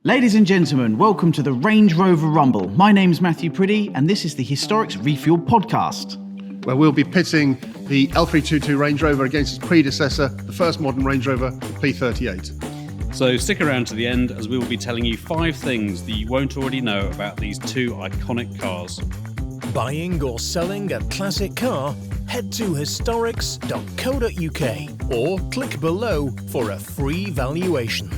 Ladies and gentlemen, welcome to the Range Rover Rumble. My name's Mathew Priddy, and this is the Historics Refuel podcast, where we'll be pitting the L322 Range Rover against its predecessor, the first modern Range Rover, the P38. So stick around to the end, as we will be telling you 5 things that you won't already know about these 2 iconic cars. Buying or selling a classic car? Head to historics.co.uk or click below for a free valuation.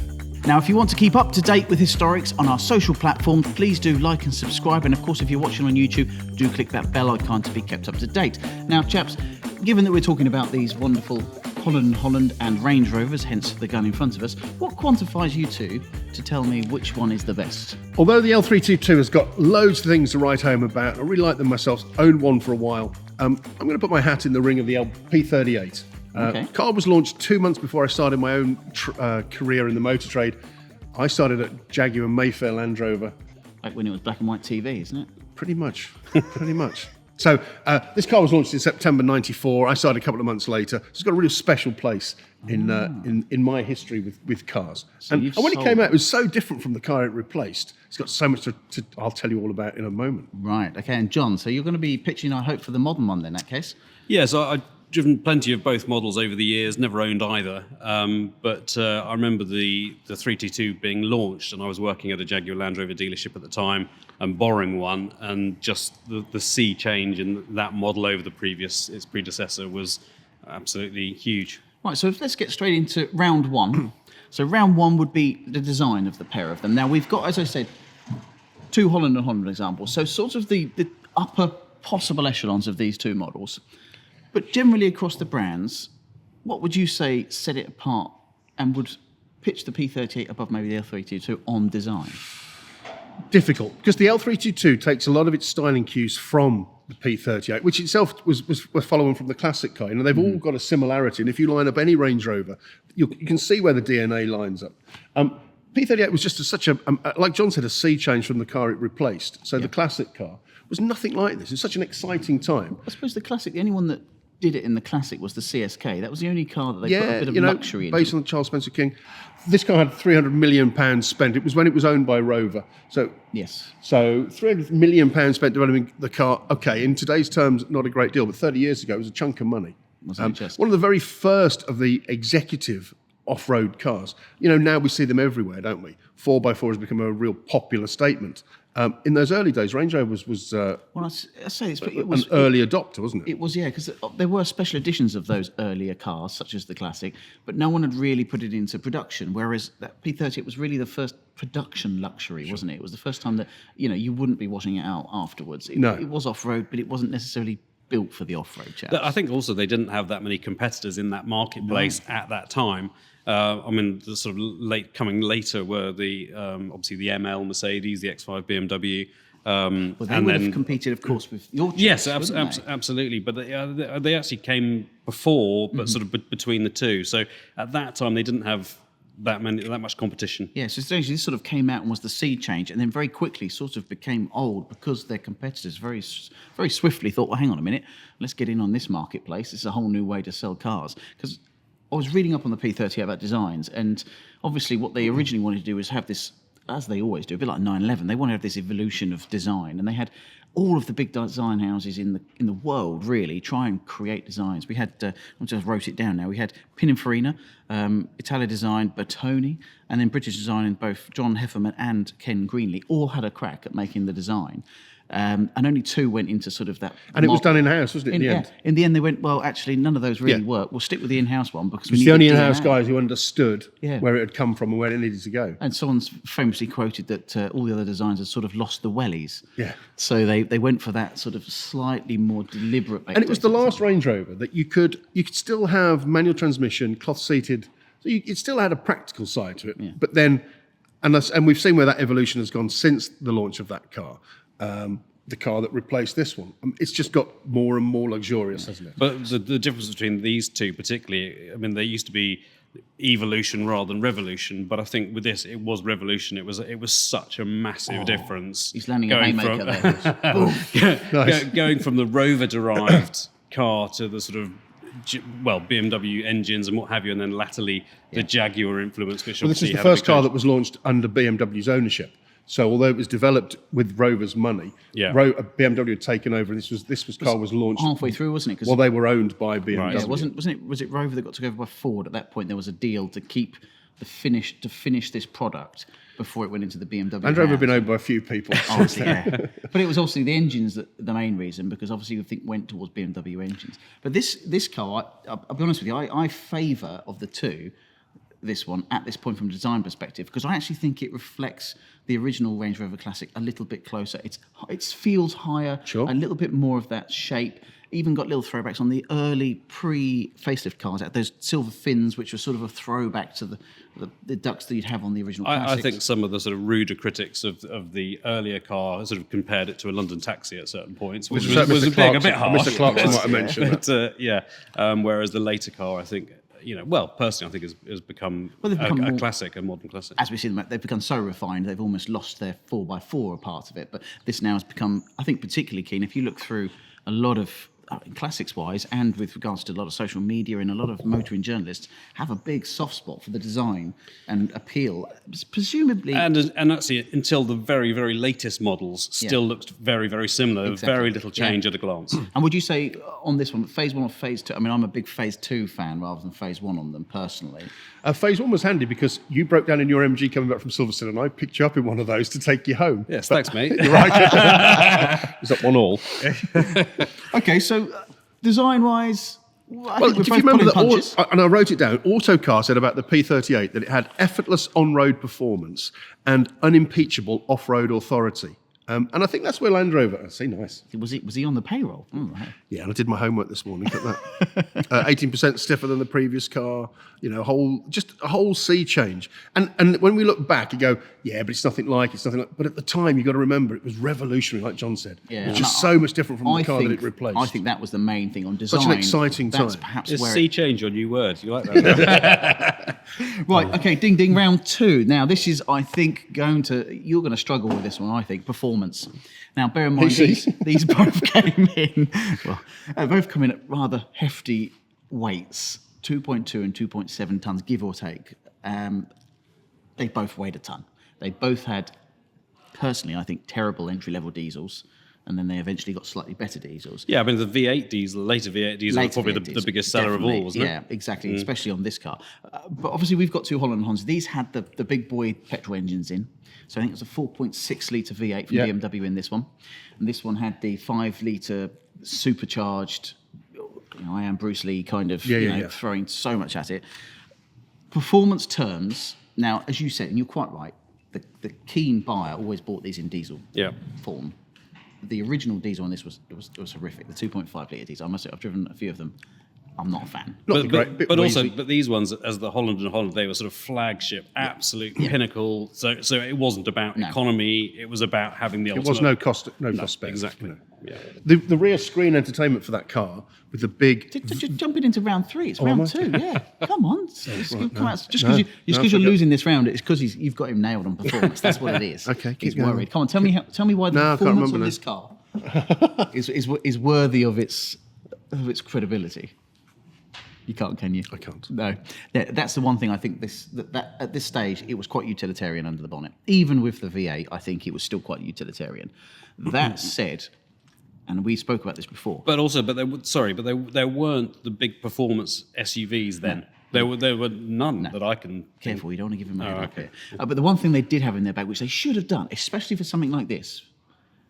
Now, if you want to keep up to date with Historics on our social platforms, please do like and subscribe. And of course, if you're watching on YouTube, do click that bell icon to be kept up to date. Now, chaps, given that we're talking about these wonderful Holland and Holland and Range Rovers, hence the gun in front of us, what quantifies you two to tell me which one is the best? Although the L322 has got loads of things to write home about, I really like them myself, owned one for a while. I'm going to put my hat in the ring of the P38. The car was launched 2 months before I started my own career in the motor trade. I started at Jaguar Mayfair Land Rover. Like when it was black and white TV, isn't it? Pretty much. So this car was launched in September '94. I started a couple of months later. It's got a really special place in my history with cars. So and when it came out, it was so different from the car it replaced. It's got so much to I'll tell you all about in a moment. Right, okay. And John, so you're going to be pitching, I hope, for the modern one then, in that case? Yeah, so I've driven plenty of both models over the years, never owned either. But I remember the 322 being launched, and I was working at a Jaguar Land Rover dealership at the time and borrowing one, and just the sea change in that model over its predecessor was absolutely huge. Right, so let's get straight into round one. So round one would be the design of the pair of them. Now, we've got, as I said, 2 Holland and Holland examples. So sort of the upper possible echelons of these 2 models. But generally across the brands, what would you say set it apart and would pitch the P38 above maybe the L322 on design? Difficult, because the L322 takes a lot of its styling cues from the P38, which itself was following from the classic car. You know, they've all got a similarity, and if you line up any Range Rover, you can see where the DNA lines up. P38 was just such a, like John said, a sea change from the car it replaced. So the classic car was nothing like this. It's such an exciting time. I suppose the classic, the only one that did it in the classic was the CSK. That was the only car that they put a bit of luxury into. Based on the Charles Spencer King. This car had £300 million spent. It was when it was owned by Rover. So yes. So £300 million spent developing the car. Okay, in today's terms, not a great deal, but 30 years ago, it was a chunk of money. One of the very first of the executive off-road cars. You know, now we see them everywhere, don't we? 4x4 has become a real popular statement. In those early days, Range Rover was I say this, but it was an early adopter, wasn't it? It was, yeah, because there were special editions of those earlier cars, such as the Classic, but no one had really put it into production, whereas that P38 was really the first production luxury, wasn't it? It was the first time that, you know, you wouldn't be washing it out afterwards. It was off-road, but it wasn't necessarily built for the off-road chaps. I think also they didn't have that many competitors in that marketplace at that time. I mean, the sort of coming later were the obviously the ML Mercedes, the X5 BMW. Well, they would have competed, of course, with your choice, yes, absolutely. But they actually came before, but sort of between the two. So at that time, they didn't have that much competition. Yeah, so essentially this sort of came out and was the sea change, and then very quickly sort of became old because their competitors very swiftly thought, well, hang on a minute, let's get in on this marketplace. This is a whole new way to sell cars. Because I was reading up on the P38 about designs, and obviously what they originally wanted to do was have this, as they always do, a bit like 911, they wanted to have this evolution of design, and they had all of the big design houses in the world really try and create designs. We had, I just wrote it down now, we had Pininfarina, Italia Design, Bertoni, and then British Design, and both John Hefferman and Ken Greenlee all had a crack at making the design. And only 2 went into sort of that. And it was done in-house, wasn't it, in the end? In the end, they went, well, actually, none of those really work. We'll stick with the in-house one because it's the only in-house guys who understood where it had come from and where it needed to go. And someone's famously quoted that all the other designs had sort of lost the wellies. Yeah. So they went for that sort of slightly more deliberate. And it was the last Range Rover that you could still have manual transmission, cloth-seated. So it still had a practical side to it. Yeah. But then, and we've seen where that evolution has gone since the launch of that car. The car that replaced this one. It's just got more and more luxurious, hasn't it? But the difference between these two particularly, I mean, they used to be evolution rather than revolution, but I think with this, it was revolution. It was such a massive difference. He's landing a haymaker there. Going from the Rover-derived car to the sort of BMW engines and what have you, and then latterly the Jaguar influence, which Well, this obviously is the had a first big car change. that was launched under BMW's ownership. So although it was developed with Rover's money, Yeah. BMW had taken over, and this car was launched halfway through, wasn't it? 'Cause while they were owned by BMW. Right. yeah, was it Rover that got took over by Ford? At that point, there was a deal to keep finish this product before it went into the BMW. Land Rover had been hands. owned by a few people. Obviously, yeah. But it was obviously the engines that the main reason, because obviously we think went towards BMW engines. But this car, I'll be honest with you, I favour of the two this one at this point from a design perspective, because I actually think it reflects the original Range Rover Classic a little bit closer. It feels higher, Sure. a little bit more of that shape. Even got little throwbacks on the early pre-facelift cars. Those silver fins, which were sort of a throwback to the ducks that you'd have on the original I Classics. think some of the sort of ruder critics of the earlier car sort of compared it to a London Taxi at certain points, which Mr. was a bit harsh. Mr. Clarkson might have mentioned that. But, whereas the later car, I think, personally, I think has become, Well, they've become a more- classic, a modern classic. As we see them, they've become so refined, they've almost lost their 4x4 part of it. But this now has become, I think, particularly keen. If you look through a lot of classics-wise, and with regards to a lot of social media and a lot of motoring journalists, have a big soft spot for the design and appeal. Presumably, And actually, until the very, very latest models, still looked very, very similar. Exactly. Very little change at a glance. and would you say on this one, phase 1 or phase 2? I mean, I'm a big phase 2 fan rather than phase 1 on them personally. Phase 1 was handy because you broke down in your MG coming back from Silverstone, and I picked you up in one of those to take you home. Yes, thanks, mate. You're right. Is that 1-1? Okay, so design-wise, I Well, think we're if you both remember pulling that, punches. and I wrote it down, Autocar said about the P38 that it had effortless on-road performance and unimpeachable off-road authority. And I think that's where Land Rover. I say nice. Was he on the payroll? Oh, right. Yeah, and I did my homework this morning. Look at that. 18% stiffer than the previous car. A whole sea change. And when we look back, you go, yeah, but it's nothing like. But at the time, you got to remember, it was revolutionary, like John said. Yeah, It was and just so much different from the car that it replaced. I think that was the main thing on design. Such an exciting That's time. perhaps Is where sea change your new word? You like that? Right, okay, ding ding, round 2. Now, this is, I think, you're going to struggle with this one, I think, performance. Now, bear in mind, these both came in, both come in at rather hefty weights, 2.2 and 2.7 tons, give or take. They both weighed a ton. They both had, personally, I think, terrible entry-level diesels, and then they eventually got slightly better diesels. Yeah, I mean, the V8 diesel, later V8 diesel, was probably Later the diesel, biggest seller of definitely. all, wasn't it? Yeah, exactly, especially on this car. But obviously, we've got two Holland and Hollands. These had the big boy petrol engines in. So I think it was a 4.6 litre V8 from BMW in this one. And this one had the 5 litre supercharged, I am Bruce Lee kind of, throwing so much at it. Performance terms, now, as you said, and you're quite right, the keen buyer always bought these in diesel form. The original diesel on this was horrific. The 2.5 litre diesel, I must say, I've driven a few of them. I'm not a fan. But also these ones, as the Holland and Holland, they were sort of flagship, absolute pinnacle. So it wasn't about economy; it was about having the ultimate. It was no cost spec. Exactly. Yeah. The rear screen entertainment for that car with the big. Just jumping into round 3. It's round 2. Yeah, come on. Just because forget. you're losing this round, it's because you've got him nailed on performance. That's what it is. Okay, keep he's going. worried. Come on, tell me why the No, I can't performance remember on now. this car is worthy of its credibility. You can't, can you? I can't. No, that's the one thing I think that at this stage it was quite utilitarian under the bonnet. Even with the V8, I think it was still quite utilitarian. That said, and we spoke about this before. But there weren't the big performance SUVs then. There were none that I can. Careful, you don't want to give them a head up okay. here. But the one thing they did have in their bag, which they should have done, especially for something like this,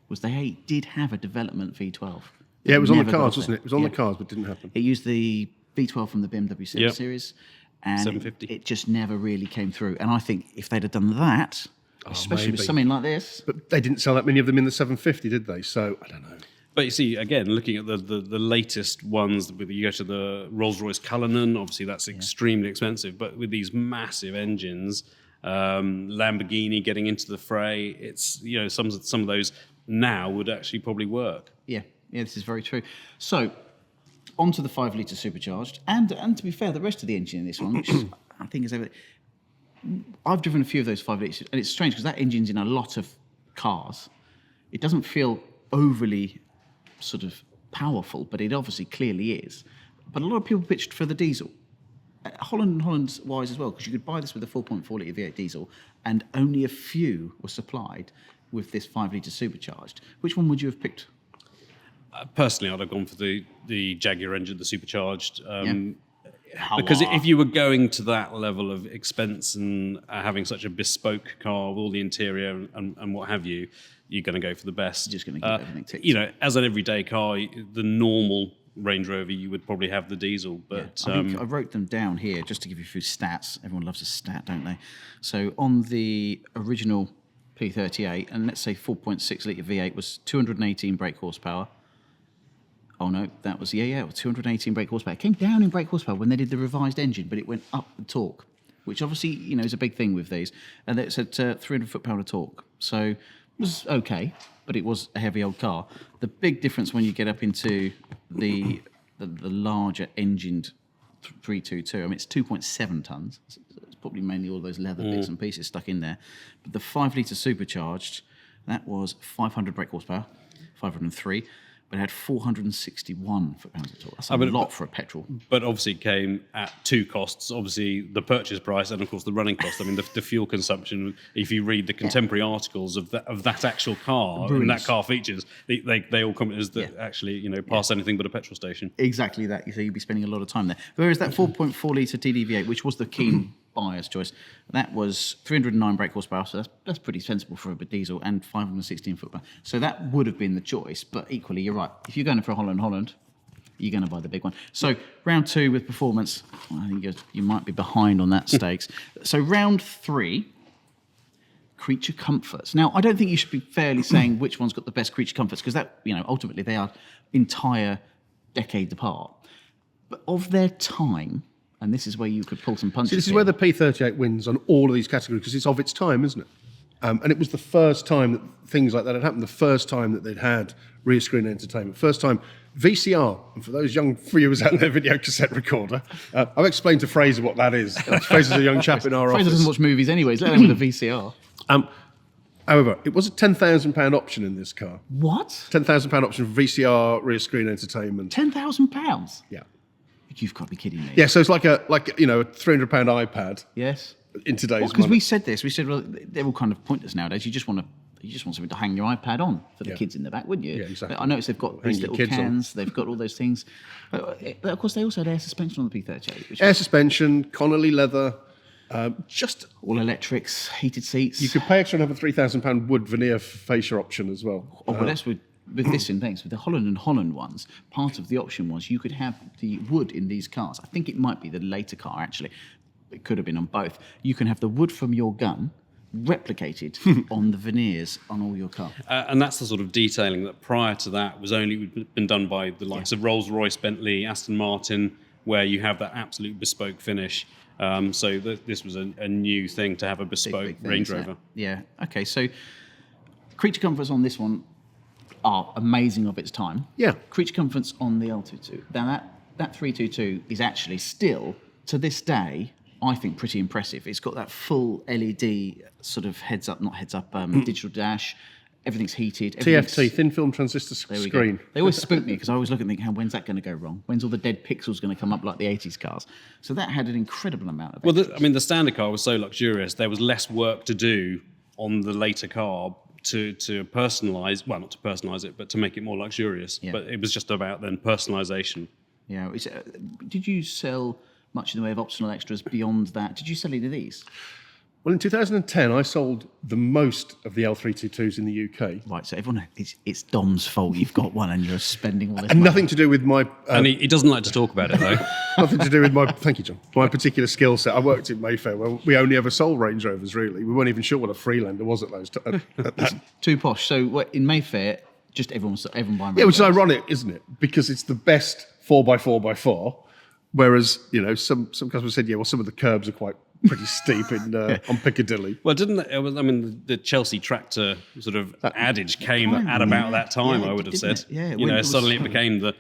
was they did have a development V12. Yeah, it was on the Never got cars, there. wasn't it? It was on the cars, but didn't happen. It used the V12 from the BMW 7 Series, and 750. it just never really came through. And I think if they'd have done that, especially with maybe. something like this, But they didn't sell that many of them in the 750, did they? So I don't know. But you see, again, looking at the latest ones, you go to the Rolls-Royce Cullinan, obviously that's extremely expensive, but with these massive engines, Lamborghini getting into the fray, it's, some of those now would actually probably work. yeah, this is very true. So, onto the 5 litre supercharged, and to be fair, the rest of the engine in this one, which I think is over. I've driven a few of those 5 litres, and it's strange because that engine's in a lot of cars. It doesn't feel overly sort of powerful, but it obviously clearly is. but a lot of people pitched for the diesel. Holland and Holland's wise as well, because you could buy this with a 4.4 litre V8 diesel, and only a few were supplied with this 5 litre supercharged. Which one would you have picked? Personally, I'd have gone for the Jaguar engine, the supercharged. How Because are- if you were going to that level of expense and having such a bespoke car with all the interior and what have you, you're going to go for the best. You're just gonna get everything ticked. You know, as an everyday car, the normal Range Rover, you would probably have the diesel. But I think I wrote them down here just to give you a few stats. Everyone loves a stat, don't they? So on the original P38, and let's say 4.6 litre V8 was 218 brake horsepower. Oh no, that was, it was 218 brake horsepower. It came down in brake horsepower when they did the revised engine, but it went up the torque, which obviously, you know, is a big thing with these. And it's at 300 foot-pound of torque. So it was okay, but it was a heavy old car. The big difference when you get up into the larger engined 322, I mean, it's 2.7 tonnes. So it's probably mainly all those leather bits and pieces stuck in there. But the 5 litre supercharged, that was 500 brake horsepower, 503. But it had 461 foot-pounds of torque. That's a lot for a petrol. But obviously it came at two costs. Obviously the purchase price and of course the running cost. I mean the fuel consumption. If you read the contemporary articles of that actual car and that car features, they all comment as that actually pass anything but a petrol station. Exactly that. So you'd be spending a lot of time there. Whereas that 4.4 litre DDV8, which was the keen buyer's choice, that was 309 brake horsepower. So that's pretty sensible for a diesel, and 516 foot-pound. So that would have been the choice. But equally, you're right. If you're going for a Holland and Holland, you're going to buy the big one. So round 2 with performance, I think you might be behind on that stakes. So round 3, creature comforts. Now, I don't think you should be fairly saying which one's got the best creature comforts, because that, ultimately they are entire decades apart. But of their time, and this is where you could pull some punches. See, this is where the P38 wins on all of these categories, because it's of its time, isn't it? And it was the first time that things like that had happened, the first time that they'd had rear screen entertainment, first time VCR. And for those young viewers out there, video cassette recorder, I've explained to Fraser what that is. Fraser's a young chap in our Fraser office. doesn't watch movies anyways, let alone with a VCR. However, it was a £10,000 option in this car. What? £10,000 option for VCR, rear screen entertainment. £10,000? Yeah. You've got to be kidding me. Yeah, so it's like a £300 iPad. Yes. In today's Because money. we said this. We said, well, they're all kind of pointless nowadays. You just want something to hang your iPad on for the kids in the back, wouldn't you? Yeah, exactly. I noticed they've got these your little kids on. cans. They've got all those things. But of course, they also had air suspension on the P38. Which Air suspension, Connolly leather, just all electrics, heated seats. you could pay extra and have a £3,000 wood veneer fascia option as well. Oh, well, that's with this in things. With the Holland and Holland ones, part of the option was you could have the wood in these cars. I think it might be the later car, actually. It could have been on both. You can have the wood from your gun replicated on the veneers on all your car. And that's the sort of detailing that prior to that was only been done by the likes of Rolls-Royce, Bentley, Aston Martin, where you have that absolute bespoke finish. So this was a new thing to have a bespoke Big thing, Range isn't it? Rover. Yeah. Okay. So creature comforts on this one are amazing of its time. Yeah. Creature comforts on the L22. Now that 322 is actually still, to this day, I think pretty impressive. It's got that full LED sort of digital dash. Everything's heated. TFT, thin film transistor There we screen. go. They always spook me because I always look and think, when's that going to go wrong? When's all the dead pixels going to come up like the 80s cars? So that had an incredible amount of Well, extras. the standard car was so luxurious. There was less work to do on the later car to personalise, well, not to personalise it, but to make it more luxurious. Yeah. But it was just about then personalisation. Yeah. Did you sell much in the way of optional extras beyond that? Did you sell any of these? Well, in 2010, I sold the most of the L322s in the UK. Right, so everyone, it's Dom's fault. You've got one and you're spending all this And money. nothing to do with my And he doesn't like to talk about it, though. nothing to do with my thank you, John. My particular skill set. I worked in Mayfair where we only ever sold Range Rovers. Really, we weren't even sure what a Freelander was at those times. Too posh. So in Mayfair, just everyone buying. Yeah, which is Range Rovers. ironic, isn't it? Because it's the best 4x4x4. Whereas some customers said, yeah, well, some of the curbs are quite pretty steep on Piccadilly. Well, the Chelsea tractor sort of adage came at about that time, Yeah, I would have didn't said. it? Yeah, when it was- Suddenly it became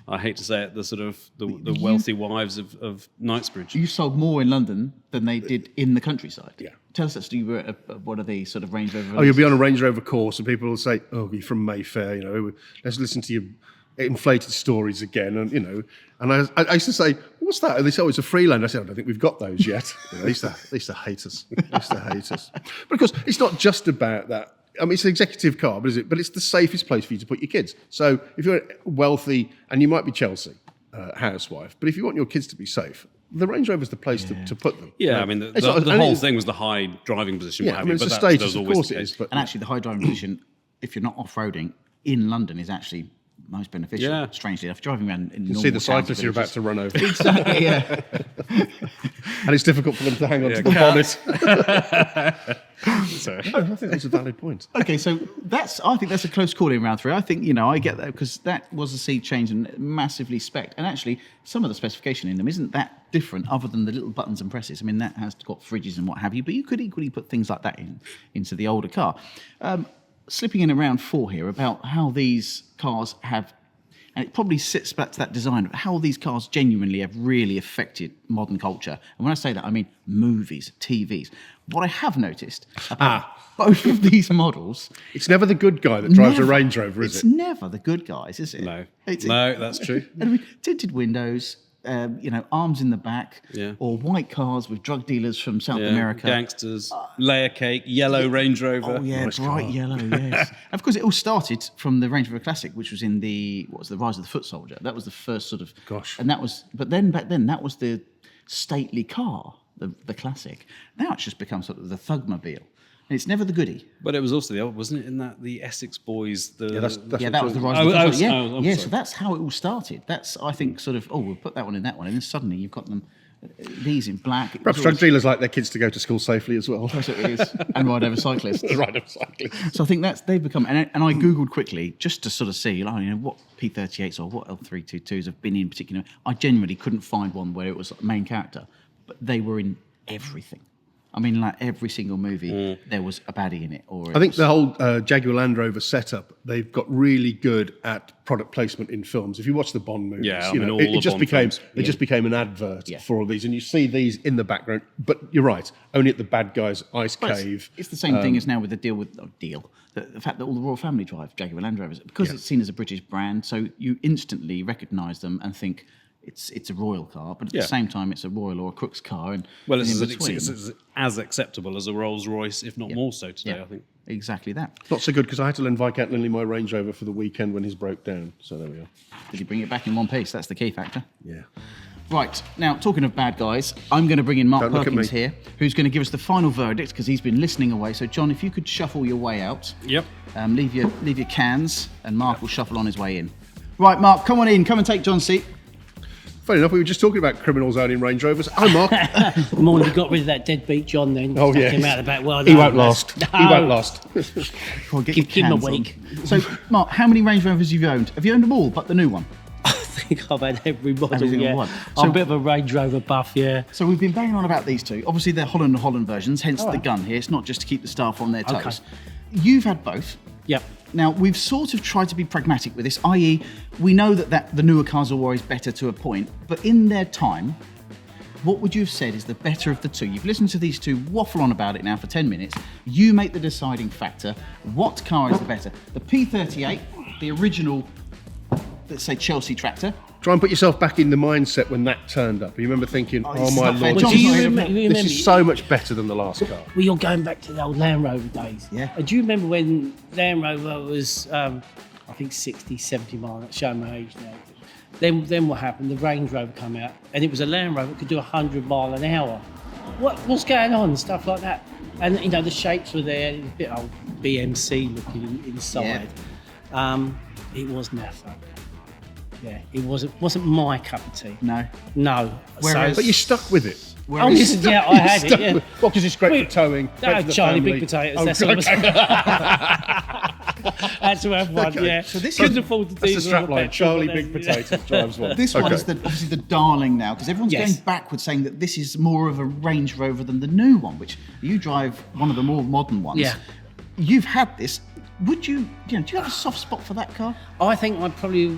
I hate to say it, the sort of the wealthy wives of Knightsbridge. You sold more in London than they did in the countryside. Yeah. Tell us that story. You were at one of the sort of Range Rover. Oh, you'll be on a Range Rover course and people will say, oh, you're from Mayfair, let's listen to inflated stories again, and and I used to say, "What's that?" And they said, "Oh, it's a Freelander." I said, "I don't think we've got those yet." They used to hate us. They used to hate us. But of course, it's not just about that. I mean, it's an executive car, but it's the safest place for you to put your kids. So if you're wealthy, and you might be Chelsea housewife, but if you want your kids to be safe, the Range Rover's the place to put them. Yeah, I mean, the whole thing was the high driving position. Yeah, I mean, it's a status, of course it is. But and actually, the high driving position, if you're not off-roading in London, is actually most beneficial. Yeah. Strangely enough, driving around in you see the cyclists you're about to run over. Exactly. Yeah. And it's difficult for them to hang on to the bonnet. Sorry. No, I think that's a valid point. Okay, so I think that's a close call in round 3. I think, I get that because that was a sea change and massively spec'd. And actually, some of the specification in them isn't that different other than the little buttons and presses. I mean, that has got fridges and what have you, but you could equally put things like that into the older car. Slipping in around 4 here about how these cars have, and it probably sits back to that design of how these cars genuinely have really affected modern culture. And when I say that, I mean movies, TVs. What I have noticed about both of these models... It's never the good guy that drives a Range Rover, is it? It's never the good guys, is it? No, that's true. I mean, tinted windows, arms in the back, Yeah. or white cars with drug dealers from South America. Gangsters, layer cake, yellow Range Rover. Oh yeah, Nice bright car. yellow. Yes, and of course it all started from the Range Rover Classic, which was in the Rise of the Foot Soldier. That was the first sort of. Gosh. And that was, but then back then that was the stately car, the Classic. Now it's just become sort of the Thugmobile. And it's never the goodie. But it was also wasn't it in that the Essex Boys? Yeah, that's That was the Rise Oh, of the oh, Foot Soldier. oh, I'm Yeah, sorry. so that's how it all started. That's, I think, sort of, we'll put that one in that one. And then suddenly you've got them, these in black. It Perhaps was drug always- dealers like their kids to go to school safely as well. That's what it is. And ride over cyclists. Right, exactly. So I think they've become, and I Googled quickly just to sort of see, what P38s or what L322s have been in particular. I genuinely couldn't find one where it was main character, but they were in everything. I mean, like every single movie, there was a baddie in it. I think the whole Jaguar Land Rover setup, they've got really good at product placement in films. If you watch the Bond movies, Yeah, I mean, all it the just Bond became films. it just became an advert Yeah. for all these, and you see these in the background. But you're right, only at the bad guy's ice cave. It's the same thing as now with the fact that all the royal family drive Jaguar Land Rovers because it's seen as a British brand, so you instantly recognise them and think it's a royal car, but at the same time it's a royal or a Crook's car. And Well, in it's between, as acceptable as a Rolls Royce, if not more so today. I think. exactly that. Not so good because I had to lend Viscount Linley my Range Rover for the weekend when his broke down. So there we are. Did you bring it back in one piece? That's the key factor. Yeah. Right, now, talking of bad guys, I'm going to bring in Mark Don't look at Perkins me. here, who's going to give us the final verdict because he's been listening away. So, John, if you could shuffle your way out, Yep. leave your cans, and Mark will shuffle on his way in. Right, Mark, come on in. Come and take John's seat. Funny enough, we were just talking about criminals owning Range Rovers. Oh, Mark. Morning, we got rid of that deadbeat John then. Oh, Stuck yeah. him out the back. Well, He no, won't that's- last. No. He won't last. Well, get Give your him a cans on. week. So, Mark, how many Range Rovers have you owned? Have you owned them all but the new one? I think I've had every model, Every single yeah. one. I'm So- a bit of a Range Rover buff, yeah. So we've been banging on about these two. Obviously, they're Holland and Holland versions, hence the gun here. It's not just to keep the staff on their toes. Okay. You've had both. Yep. Now, we've sort of tried to be pragmatic with this, i.e., we know that the newer cars are always better to a point, but in their time, what would you have said is the better of the two? You've listened to these two waffle on about it now for 10 minutes. You make the deciding factor. What car is the better? The P38, the original, let's say, Chelsea tractor. Try and put yourself back in the mindset when that turned up. You remember thinking, Oh, oh it's my not fair. lord, John's do you not here. remember? this is so much better than the last car. Well, you're going back to the old Land Rover days. Yeah. Do you remember when Land Rover was, I think, 60, 70 miles? That's showing my age now. Then what happened? The Range Rover come out, and it was a Land Rover that could do 100 miles an hour. What's going on? Stuff like that. And, the shapes were there, a bit old BMC looking inside. It was nothing. Yeah, it wasn't my cup of tea. No. No. Whereas- But you're stuck with it. Oh, listen, yeah, I had it. Yeah. Well, because it's great for towing. great No, for the Charlie family. Big Potatoes. Oh, That's what I was okay. had to have one. Okay. Yeah. So this couldn't is- afford to do That's the strap line. petrol, Charlie but Big that's- Potatoes drives one. This Okay. one's obviously the darling now, because everyone's Yes. going backwards saying that this is more of a Range Rover than the new one, which you drive one of the more modern ones. Yeah. You've had this. Would you, do you have a soft spot for that car? I think I probably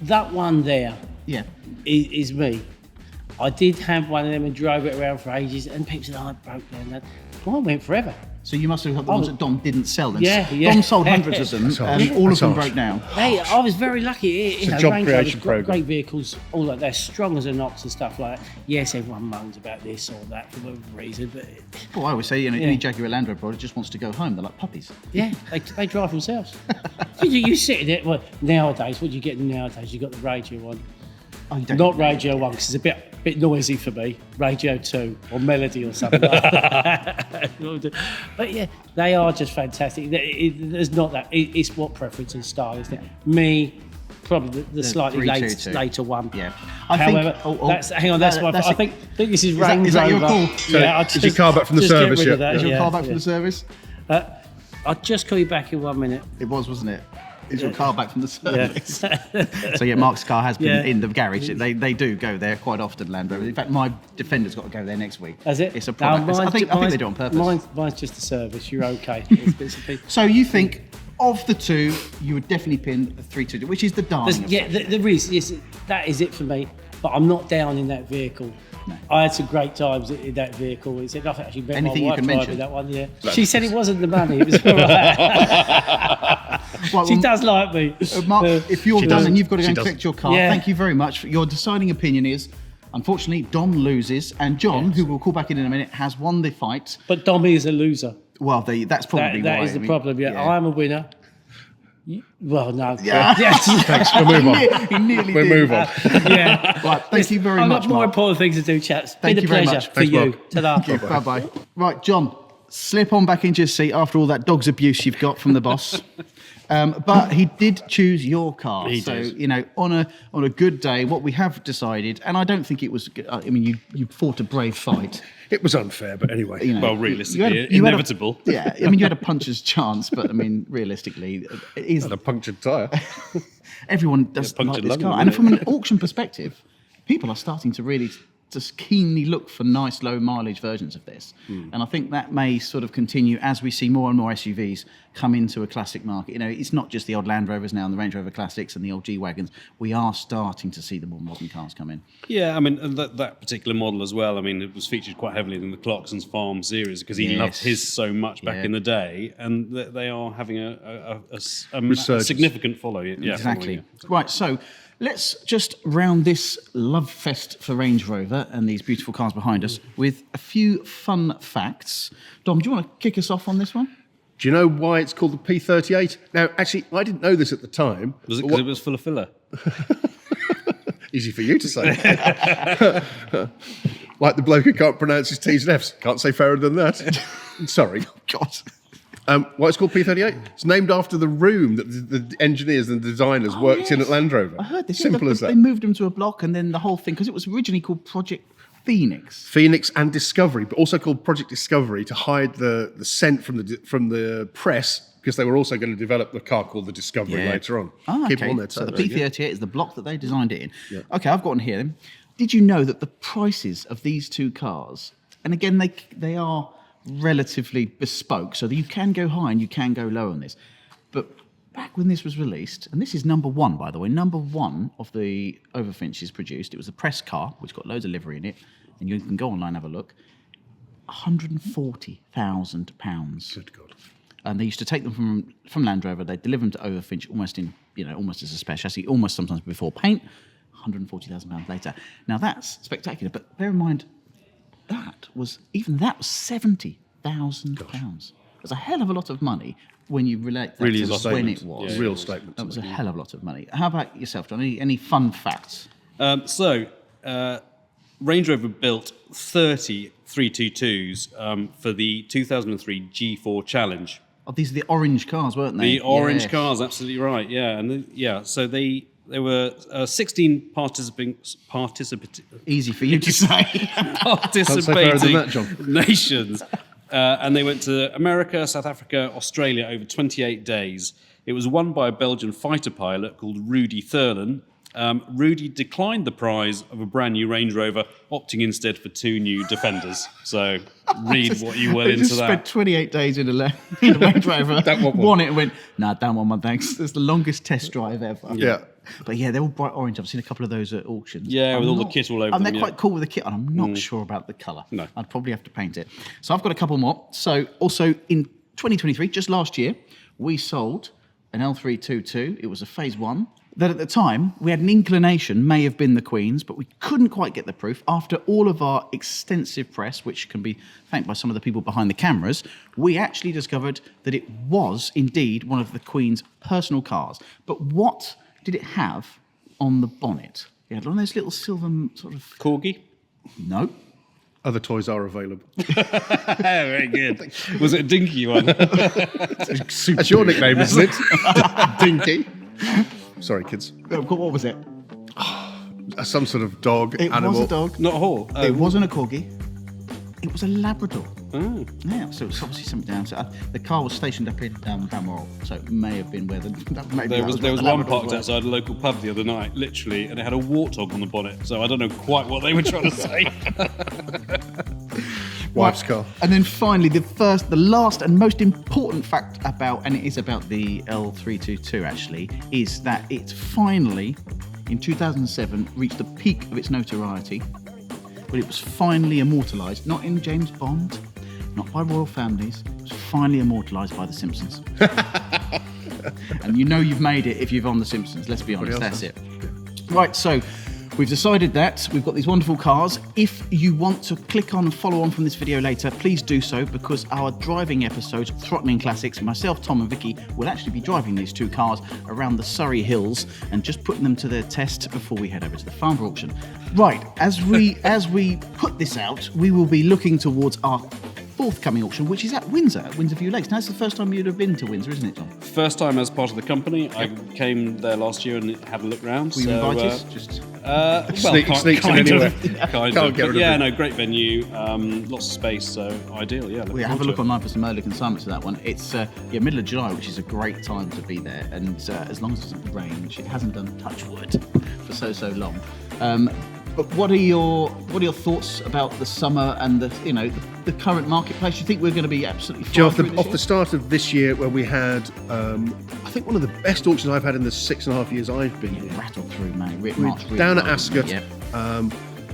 that one there Yeah. is me. I did have one of them and drove it around for ages, and people said, "Oh, it broke down." That mine went forever. So you must have got the ones that Dom didn't sell then. Yeah, yeah. Dom sold hundreds of them, and all of them broke down. I was very lucky. You know, job Range creation Rover's program. great vehicles, all that. They're strong as an ox and stuff like that. Yes, everyone moans about this or that for whatever reason, but Well, I always say, any Jaguar Land Rover product just wants to go home. They're like puppies. yeah, they drive themselves. you sit in it. Well, nowadays, what do you get nowadays? You got the Radio one. Oh, you don't Not Radio 1, because it's a bit noisy for me. Radio 2 or Melody or something like that. But yeah, they are just fantastic. There's not that. It's what preference and style, isn't it? Me, probably the slightly 322. later one. Yeah. However, hang on, that's my. I think this is Range is that your Rover. call? So Yeah, is your car back from the just get service rid of yet? that, Is your yeah, car back from yeah. the service? I'll just call you back in 1 minute. It was, wasn't it? Is your car back from the Yeah. service? So yeah, Mark's car has been Yeah. in the garage. They do go there quite often, Land Rover. In fact, my Defender's got to go there next week. Has it? It's a No, product. I think they do it on purpose. Mine's just a service. You're okay. It's bits and pieces. So you think of the two, you would definitely pin the 322, which is the darling. of Yeah, there is. That is it for me. But I'm not down in that vehicle. No. I had some great times in that vehicle. It's enough actually met Anything my you wife can driving mention? that one. Yeah, she said it wasn't the money. It was all right. Well, She does like me. Mark, if you're She done does. and you've got to go She and does. collect your car, Yeah. thank you very much. Your deciding opinion is, unfortunately, Dom loses, and John, who we'll call back in a minute, has won the fight. But Dommy is a loser. Well, that's probably That why. is the I mean, problem. Yeah, I'm a winner. Well, no. Yeah. Thanks. We'll move on. He nearly We'll did. move on. Yeah. Right, thank you very I've much, got more Mark. important things to do, chaps. Thank Been you a very pleasure much. for Thanks, you. Mark. Ta-da. Bye-bye. Right, John, slip on back into your seat after all that dog's abuse you've got from the boss. But he did choose your car. He so, did. you know, on a good day, what we have decided, and I don't think it was, I mean, you fought a brave fight. It was unfair, but anyway. You know, Well, you realistically, had you had inevitable. Yeah, I mean, you had a puncher's chance, but I mean, realistically, it is And a punctured tyre. everyone does Yeah, like punctured this London, car. And isn't from an auction perspective, people are starting to really just keenly look for nice low mileage versions of this. And I think that may sort of continue as we see more and more SUVs come into a classic market. You know, it's not just the old Land Rovers now and the Range Rover Classics and the old G-Wagons. We are starting to see the more modern cars come in. Yeah, I mean, and that particular model as well, I mean, it was featured quite heavily in the Clarkson's Farm series because he loved Yes. his so much back Yeah. in the day, and they are having a Resurgence. significant follow. Yeah, Exactly. following, yeah. Right, so let's just round this love fest for Range Rover and these beautiful cars behind us with a few fun facts. Dom, do you want to kick us off on this one? Do you know why it's called the P38? Now, actually, I didn't know this at the time. Was it but because it was full of filler? Easy for you to say. Like the bloke who can't pronounce his T's and F's. Can't say fairer than that. Sorry. God. Why it's called P38? It's named after the room that the engineers and the designers worked in yes. at Land Rover. I heard this. Simple as They that. moved them to a block and then the whole thing, because it was originally called Project Phoenix. Phoenix and Discovery, but also called Project Discovery to hide the scent from the press, because they were also going to develop the car called the Discovery later on. Ah, Keep okay. them on their So the toes. P38 is the block that they designed it in. Okay, I've got one here then. Did you know that the prices of these two cars, and again, they are relatively bespoke, so that you can go high and you can go low on this. But back when this was released, and this is number one, by the way, number one of the Overfinches produced, it was a press car, which got loads of livery in it, and you can go online and have a look, £140,000. Good God. And they used to take them from Land Rover. They'd deliver them to Overfinch almost as a spare chassis, almost sometimes before paint. £140,000 later. Now that's spectacular. But bear in mind, that was £70,000. That's a hell of a lot of money when you relate that Really to is a when statement. it was. Yeah, real statement. That was a hell of a lot of money. How about yourself, John? Any fun facts? Range Rover built 30 322s for the 2003 G4 Challenge. Oh, these are the orange cars, weren't they? The orange Yes. cars, absolutely right. Yeah, and so there were 16 Easy for you to say. participating that, John. nations, and they went to America, South Africa, Australia over 28 days. It was won by a Belgian fighter pilot called Rudy Thurlen. Rudy declined the prize of a brand new Range Rover, opting instead for 2 new Defenders. So read what you will They into just spent that. 28 days in a Range Rover, Don't want one. won it and went, nah, don't want one, thanks. It's the longest test drive ever. Yeah. But yeah, they're all bright orange. I've seen a couple of those at auctions. Yeah, with all the kit all over And them, they're yeah. quite cool with the kit, and I'm not sure about the colour. No. I'd probably have to paint it. So I've got a couple more. So also in 2023, just last year, we sold an L322. It was a phase 1. That at the time, we had an inclination may have been the Queen's, but we couldn't quite get the proof. After all of our extensive press, which can be thanked by some of the people behind the cameras, we actually discovered that it was indeed one of the Queen's personal cars. But what did it have on the bonnet? It had one of those little silver sort of... Corgi? No. Other toys are available. Very good. Was it a dinky one? That's your nickname, isn't it? Dinky. Sorry, kids. What was it? Some sort of dog, It animal. was a dog. Not a hall. It wasn't a corgi. It was a Labrador. Oh. Yeah, so it's obviously something down. So the car was stationed up in Balmoral, so it may have been where the. Maybe There that was where one the Labradors parked were. outside a local pub the other night, literally, and it had a warthog on the bonnet. So I don't know quite what they were trying to say. Wife's car. And then finally, the last and most important fact about, and it is about the L322 actually, is that it finally, in 2007, reached the peak of its notoriety. But it was finally immortalised, not in James Bond, not by royal families, it was finally immortalised by The Simpsons. And you know you've made it if you've on The Simpsons, let's be honest, that's it. Right, so we've decided that we've got these wonderful cars. If you want to click on and follow on from this video later, please do so, because our driving episodes, Throttling Classics, myself, Tom and Vicky, will actually be driving these two cars around the Surrey Hills and just putting them to their test before we head over to the Farnborough auction. Right, as we put this out, we will be looking towards our forthcoming auction, which is at Windsor View Lakes. Now, it's the first time you'd have been to Windsor, isn't it, John? First time as part of the company. I came there last year and had a look round. Were you invited? Just Sneaks in anywhere. Kind Can't of. get rid But of yeah, it. no, great venue, lots of space, so ideal. Yeah, we have a look online for some early consignments of that one. It's middle of July, which is a great time to be there, and as long as it doesn't rain, which it hasn't done, touch wood, for so long. But what are your thoughts about the summer and the current marketplace? Do you think we're going to be absolutely flying Joe, through this off year? the start of this year, where we had, I think one of the best auctions I've had in the 6.5 years I've been here. Rattled through, man. We're down at Ascot. Yep.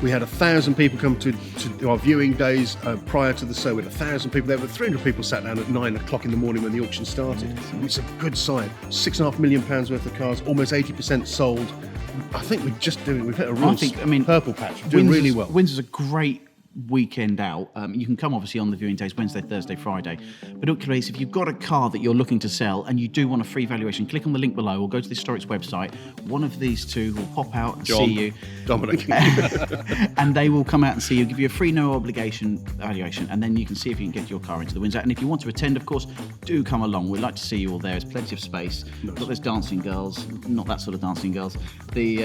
We had 1,000 people come to our viewing days prior to the show. We had 1,000 people there, but 300 people sat down at 9 o'clock in the morning when the auction started. It's a good sign. £6.5 million worth of cars, almost 80% sold. I think we've hit a real purple patch. We're doing really well. Windsor's a great weekend out. You can come obviously on the viewing days, Wednesday, Thursday, Friday. But equally, if you've got a car that you're looking to sell and you do want a free valuation, click on the link below or go to the Historics website. One of these two will pop out and see you. Dominic. And they will come out and see you, give you a free no obligation valuation, and then you can see if you can get your car into the Windsor. And if you want to attend, of course, do come along. We'd like to see you all there. There's plenty of space. We've got those dancing girls, not that sort of dancing girls. The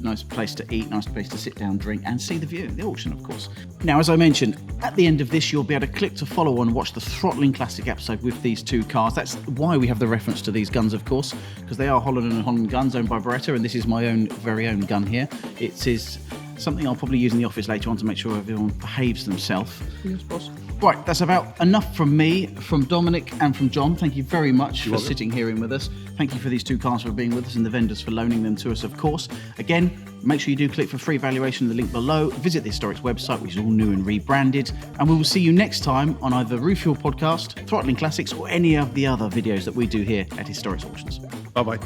nice place to eat, nice place to sit down, drink, and see the view, the auction, of course. Now, as I mentioned, at the end of this, you'll be able to click to follow on and watch the Throttling Classic episode with these two cars. That's why we have the reference to these guns, of course, because they are Holland and Holland guns owned by Beretta, and this is my very own gun here. It is something I'll probably use in the office later on to make sure everyone behaves themselves. Yes, boss. Right, that's about enough from me, from Dominic and from John. Thank you very much for sitting here in with us. Thank you for these two cars for being with us and the vendors for loaning them to us, of course. Again, make sure you do click for free valuation in the link below. Visit the Historics website, which is all new and rebranded. And we will see you next time on either Refuel Podcast, Throttling Classics, or any of the other videos that we do here at Historics Auctions. Bye-bye.